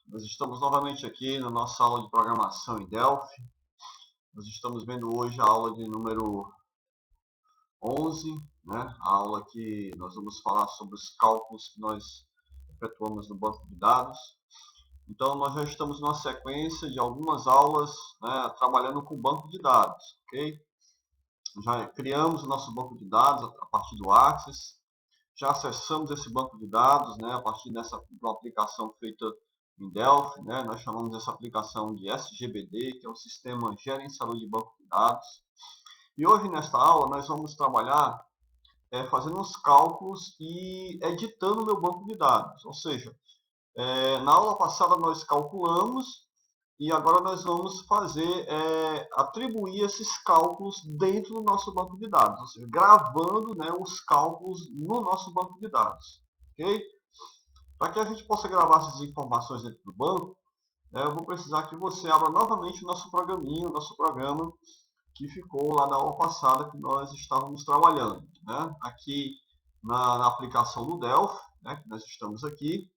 Nós estamos novamente aqui na nossa aula de programação em Delphi. Nós estamos vendo hoje a aula de número 11, né? A aula que nós vamos falar sobre os cálculos que nós efetuamos no banco de dados. Então, nós já estamos numa sequência de algumas aulas, né, trabalhando com o banco de dados, ok? Já criamos o nosso banco de dados a partir do Access. Já acessamos esse banco de dados, né, a partir de uma aplicação feita em Delphi, né, nós chamamos essa aplicação de SGBD, que é o Sistema Gerenciador de Banco de Dados. E hoje, nesta aula, nós vamos trabalhar fazendo os cálculos e editando o meu banco de dados. Ou seja, na aula passada nós calculamos e agora nós vamos fazer, atribuir esses cálculos dentro do nosso banco de dados, ou seja, gravando, né, os cálculos no nosso banco de dados. Ok? Para que a gente possa gravar essas informações dentro do banco, eu vou precisar que você abra novamente o nosso programinha, o nosso programa que ficou lá na aula passada que nós estávamos trabalhando. Né? Aqui na aplicação do Delphi, né, que nós estamos aqui,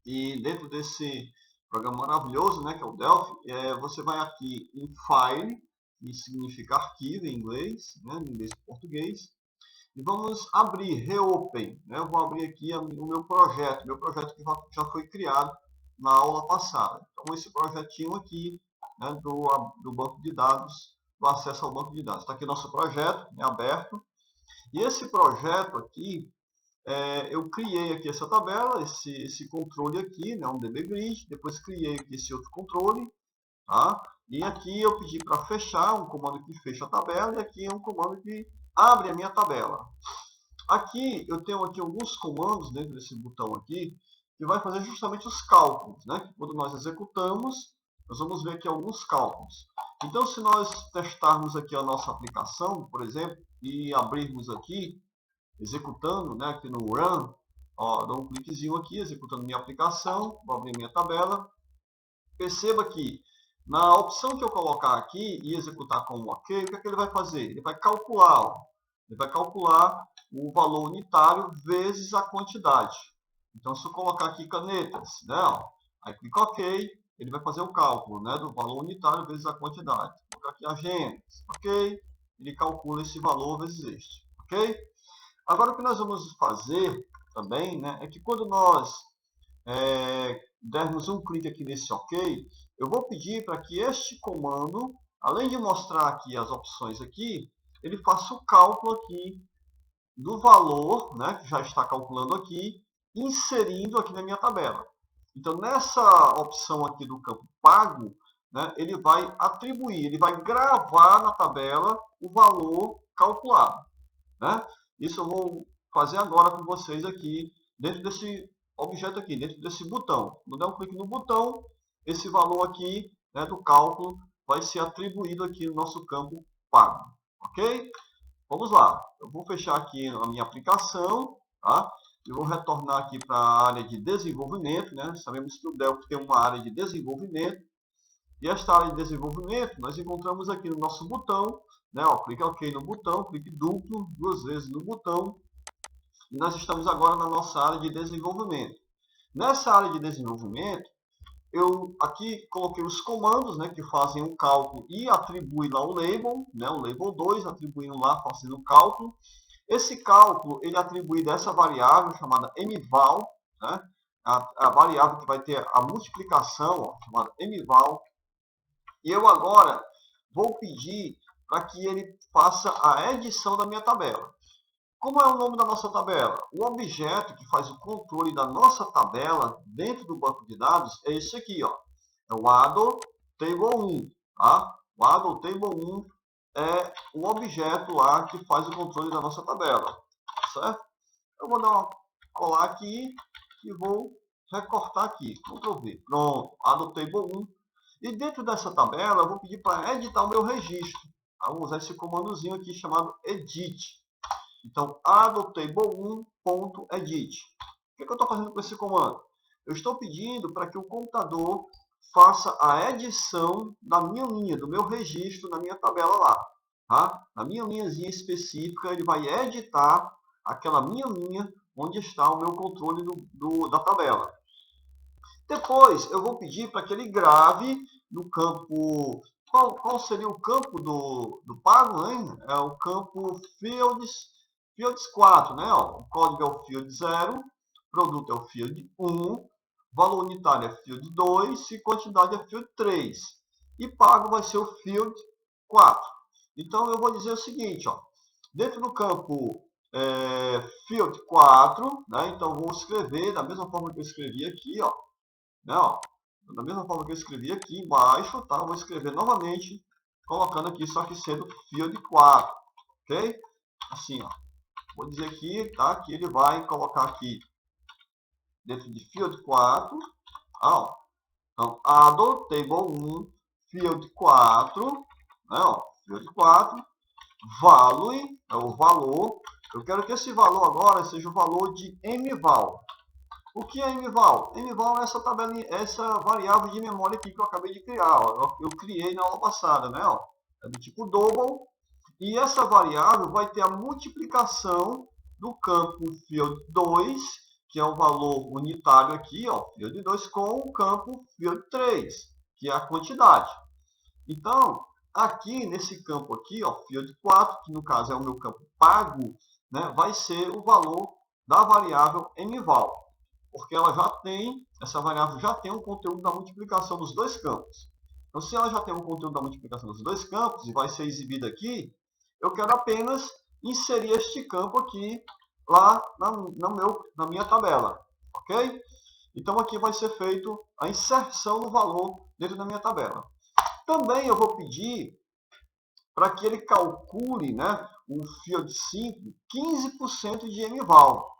e dentro desse programa maravilhoso, né, que é o Delphi, você vai aqui em File, que significa arquivo em inglês, né, em inglês e português, e vamos abrir, Reopen. Né, eu vou abrir aqui o meu projeto que já foi criado na aula passada. Então, esse projetinho aqui, né, do banco de dados, do acesso ao banco de dados. Está aqui nosso projeto, né, aberto. E esse projeto aqui, eu criei aqui essa tabela, esse controle aqui, né, um dbgrid, depois criei aqui esse outro controle, tá? E aqui eu pedi para fechar, um comando que fecha a tabela, e aqui é um comando que abre a minha tabela. Aqui eu tenho aqui alguns comandos dentro desse botão aqui, que vai fazer justamente os cálculos, né? Que quando nós executamos, nós vamos ver aqui alguns cálculos. Então, se nós testarmos aqui a nossa aplicação, por exemplo, e abrirmos aqui, executando, né, aqui no Run, ó, dou um cliquezinho aqui, executando minha aplicação, vou abrir minha tabela. Perceba que na opção que eu colocar aqui e executar com o OK, o que é que ele vai fazer? Ele vai calcular, ó, ele vai calcular o valor unitário vezes a quantidade. Então, se eu colocar aqui canetas, né, ó, aí clico OK, ele vai fazer o cálculo, né, do valor unitário vezes a quantidade. Vou colocar aqui agendas, OK, ele calcula esse valor vezes este, OK? Agora, o que nós vamos fazer também, né, é que quando nós dermos um clique aqui nesse OK, eu vou pedir para que este comando, além de mostrar aqui as opções aqui, ele faça o cálculo aqui do valor, né, que já está calculando aqui, inserindo aqui na minha tabela. Então, nessa opção aqui do campo pago, né, ele vai atribuir, ele vai gravar na tabela o valor calculado. Né? Isso eu vou fazer agora com vocês aqui, dentro desse objeto aqui, dentro desse botão. Quando der um clique no botão, esse valor aqui, né, do cálculo vai ser atribuído aqui no nosso campo pago. Ok? Vamos lá. Eu vou fechar aqui a minha aplicação. Tá? Eu vou retornar aqui para a área de desenvolvimento. Né? Sabemos que o Delphi tem uma área de desenvolvimento. E esta área de desenvolvimento, nós encontramos aqui no nosso botão, né, ó, clique OK no botão, clique duplo, duas vezes no botão, e nós estamos agora na nossa área de desenvolvimento. Nessa área de desenvolvimento, eu aqui coloquei os comandos, né, que fazem um cálculo e atribuem lá o label, né, o label 2, atribuindo lá, fazendo o cálculo. Esse cálculo, ele atribui dessa variável chamada mval, né, a variável que vai ter a multiplicação, ó, chamada mval. E eu agora vou pedir para que ele faça a edição da minha tabela. Como é o nome da nossa tabela? O objeto que faz o controle da nossa tabela dentro do banco de dados é esse aqui, ó. É o ADO Table 1. Tá? O ADO Table 1 é o objeto lá que faz o controle da nossa tabela. Certo? Eu vou dar uma colar aqui e vou recortar aqui. Ctrl V. Pronto. ADO Table 1. E dentro dessa tabela, eu vou pedir para editar o meu registro. Tá? Vou usar esse comandozinho aqui chamado edit. Então, adotable1.edit. O que eu estou fazendo com esse comando? Eu estou pedindo para que o computador faça a edição da minha linha, do meu registro, na minha tabela lá. Tá? Na minha linhazinha específica, ele vai editar aquela minha linha onde está o meu controle da tabela. Depois, eu vou pedir para que ele grave no campo... Qual seria o campo do pago, hein? É o campo fields 4, né? Ó, o código é o field 0, produto é o field 1, valor unitário é field 2 e quantidade é field 3. E pago vai ser o field 4. Então, eu vou dizer o seguinte, ó, dentro do campo field 4, né? Então, vou escrever da mesma forma que eu escrevi aqui, ó, né, ó, da mesma forma que eu escrevi aqui embaixo, tá? Eu vou escrever novamente, colocando aqui, só que sendo field 4, ok? Assim, ó. Vou dizer aqui, tá? Que ele vai colocar aqui dentro de field 4, ó. Então, add table 1, field 4, né, ó, field 4, value, é o valor. Eu quero que esse valor agora seja o valor de mval. O que é mval? Mval é essa tabela, essa variável de memória aqui que eu acabei de criar. Ó. Eu criei na aula passada, né? Ó. É do tipo double. E essa variável vai ter a multiplicação do campo field 2, que é o valor unitário aqui, ó, field 2, com o campo field 3, que é a quantidade. Então, aqui nesse campo aqui, ó, field 4, que no caso é o meu campo pago, né, vai ser o valor da variável mval, porque ela já tem, essa variável já tem um conteúdo da multiplicação dos dois campos. Então, se ela já tem um conteúdo da multiplicação dos dois campos e vai ser exibida aqui, eu quero apenas inserir este campo aqui lá na minha tabela, ok? Então, aqui vai ser feito a inserção do valor dentro da minha tabela. Também eu vou pedir para que ele calcule, né, o field 5, 15% de mval.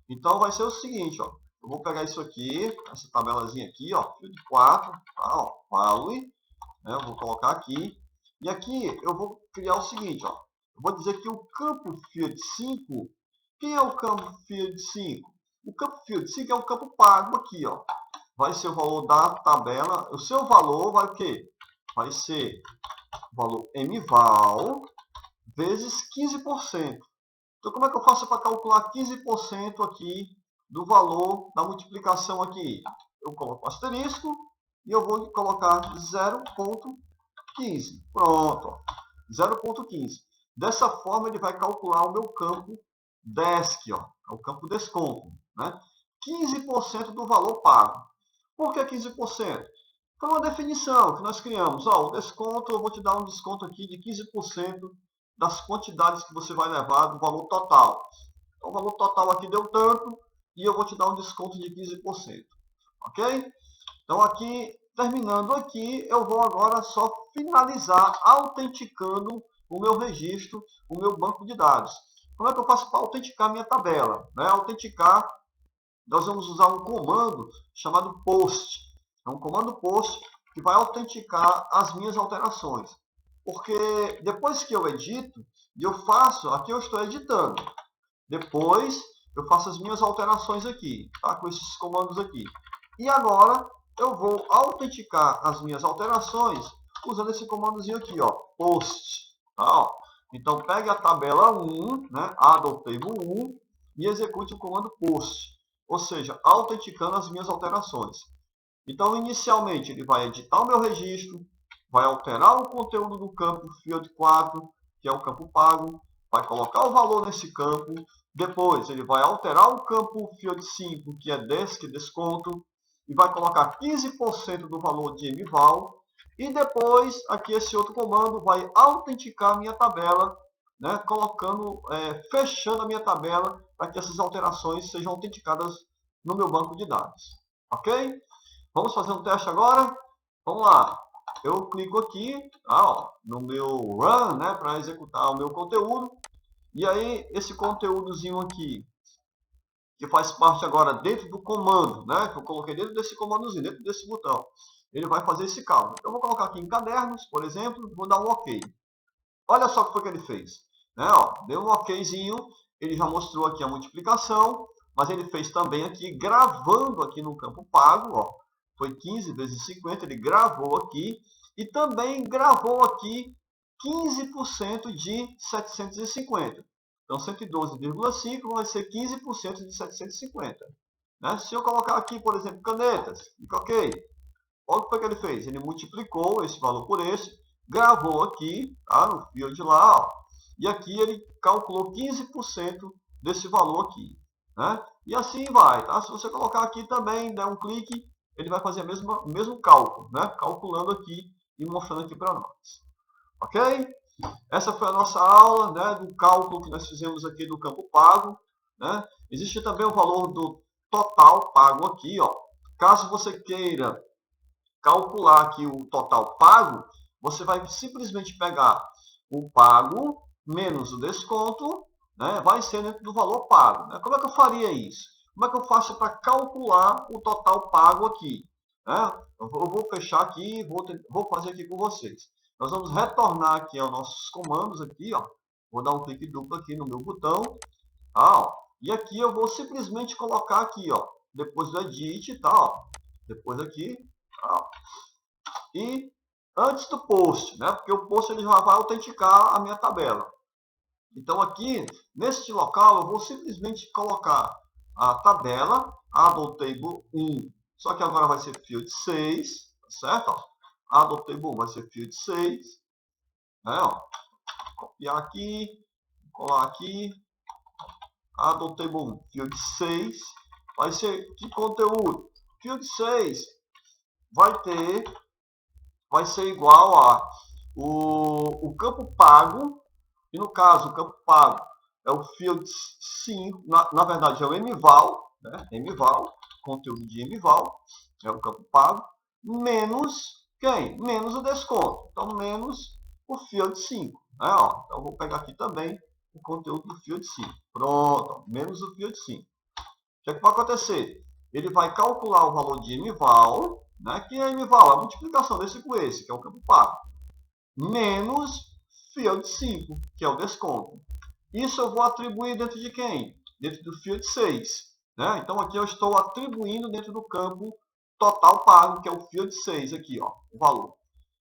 Então, vai ser o seguinte, ó, eu vou pegar isso aqui, essa tabelazinha aqui, ó, field 4, tá, ó, value, né, eu vou colocar aqui. E aqui eu vou criar o seguinte, ó, eu vou dizer que o campo field 5, quem é o campo field 5? O campo field 5 é o campo pago aqui, ó. Vai ser o valor da tabela, o seu valor vai o quê? Vai ser o valor mval vezes 15%. Então, como é que eu faço para calcular 15% aqui do valor da multiplicação aqui? Eu coloco asterisco e eu vou colocar 0,15. Pronto, 0,15. Dessa forma, ele vai calcular o meu campo DESC, ó, o campo desconto, né? 15% do valor pago. Por que 15%? Foi uma definição que nós criamos. Ó, o desconto, eu vou te dar um desconto aqui de 15% das quantidades que você vai levar do valor total. Então, o valor total aqui deu tanto e eu vou te dar um desconto de 15%. Ok? Então, aqui, terminando aqui, eu vou agora só finalizar autenticando o meu registro, o meu banco de dados. Como é que eu faço para autenticar minha tabela? Né? Autenticar, nós vamos usar um comando chamado post. É um comando post que vai autenticar as minhas alterações. Porque depois que eu edito, e eu faço, aqui eu estou editando. Depois eu faço as minhas alterações aqui, tá? Com esses comandos aqui. E agora eu vou autenticar as minhas alterações usando esse comandozinho aqui, ó, post. Tá? Ó. Então pegue a tabela 1, né, add table 1 e execute o comando post. Ou seja, autenticando as minhas alterações. Então, inicialmente, ele vai editar o meu registro, vai alterar o conteúdo do campo field 4, que é o campo pago, vai colocar o valor nesse campo, depois ele vai alterar o campo field 5, que é DESC, desconto, e vai colocar 15% do valor de mval, e depois, aqui esse outro comando vai autenticar a minha tabela, né, colocando, fechando a minha tabela para que essas alterações sejam autenticadas no meu banco de dados. Ok? Vamos fazer um teste agora? Vamos lá. Eu clico aqui, ó, no meu Run, né, para executar o meu conteúdo. E aí, esse conteúdozinho aqui, que faz parte agora dentro do comando, né, que eu coloquei dentro desse comandozinho, dentro desse botão, ele vai fazer esse cálculo. Eu vou colocar aqui em cadernos, por exemplo, vou dar um OK. Olha só o que foi que ele fez. Né, ó, deu um OKzinho, ele já mostrou aqui a multiplicação, mas ele fez também aqui, gravando aqui no campo pago, ó, foi 15 vezes 50, ele gravou aqui, e também gravou aqui 15% de 750. Então, 112,5 vai ser 15% de 750. né? Se eu colocar aqui, por exemplo, canetas, clica OK. Olha o que foi que ele fez. Ele multiplicou esse valor por esse, gravou aqui, tá, no field lá, ó, e aqui ele calculou 15% desse valor aqui, né? E assim vai, tá? Se você colocar aqui também, der um clique, ele vai fazer o mesmo cálculo, né? Calculando aqui e mostrando aqui para nós. Ok? Essa foi a nossa aula, né, do cálculo que nós fizemos aqui do campo pago, né? Existe também o valor do total pago aqui, ó. Caso você queira calcular aqui o total pago, você vai simplesmente pegar o pago menos o desconto, né, vai ser dentro do valor pago, né? Como é que eu faria isso? Como é que eu faço para calcular o total pago aqui, né? Eu vou fechar aqui e vou fazer aqui com vocês. Nós vamos retornar aqui aos nossos comandos aqui, ó. Vou dar um clique duplo aqui no meu botão, tá, ó. E aqui eu vou simplesmente colocar aqui, ó, depois do edit, tá, ó. Depois aqui, tá, e antes do post, né? Porque o post ele já vai autenticar a minha tabela. Então aqui, neste local, eu vou simplesmente colocar a tabela Addon Table 1, só que agora vai ser field 6, certo? Addon Table 1 vai ser field 6, né? Ó, copiar aqui, colar aqui, Addon Table 1, field 6, vai ser que conteúdo? Field 6 vai ser igual a o campo pago, e no caso o campo pago é o field 5, na verdade é o mval, né? Mval, conteúdo de mval, é o campo pago, menos quem? Menos o desconto. Então, menos o field 5. Né? Ó, então, eu vou pegar aqui também o conteúdo do field 5. Pronto, ó, menos o field 5. O que vai acontecer? Ele vai calcular o valor de mval, né? Que é mval, a multiplicação desse com esse, que é o campo pago, menos field 5, que é o desconto. Isso eu vou atribuir dentro de quem? Dentro do field 6. Né? Então, aqui eu estou atribuindo dentro do campo total pago, que é o field 6 aqui, ó, o valor.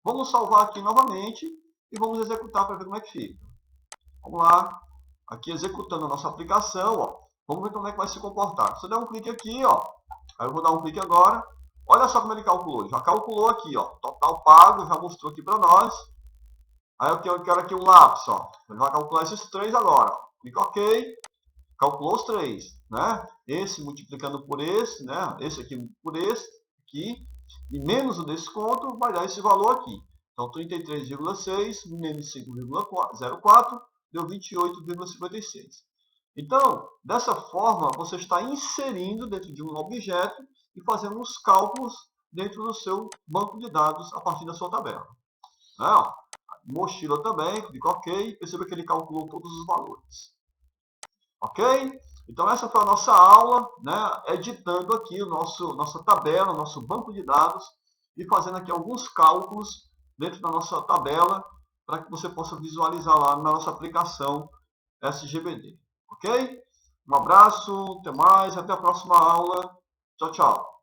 Vamos salvar aqui novamente e vamos executar para ver como é que fica. Vamos lá. Aqui executando a nossa aplicação, ó. Vamos ver como é que vai se comportar. Se eu der um clique aqui, ó, aí eu vou dar um clique agora. Olha só como ele calculou. Já calculou aqui, ó, total pago, já mostrou aqui para nós. Aí eu quero aqui um lápis, ó. Ele vai calcular esses três agora. Clica OK. Calculou os três, né? Esse multiplicando por esse, né? Esse aqui por esse, aqui. E menos o desconto vai dar esse valor aqui. Então, 33,6 menos 5,04 deu 28,56. Então, dessa forma, você está inserindo dentro de um objeto e fazendo os cálculos dentro do seu banco de dados a partir da sua tabela. Né? Mochila também, clica OK, perceba que ele calculou todos os valores. Ok? Então essa foi a nossa aula, né, editando aqui nossa tabela, nosso banco de dados e fazendo aqui alguns cálculos dentro da nossa tabela para que você possa visualizar lá na nossa aplicação SGBD. Ok? Um abraço, até mais, até a próxima aula. Tchau, tchau.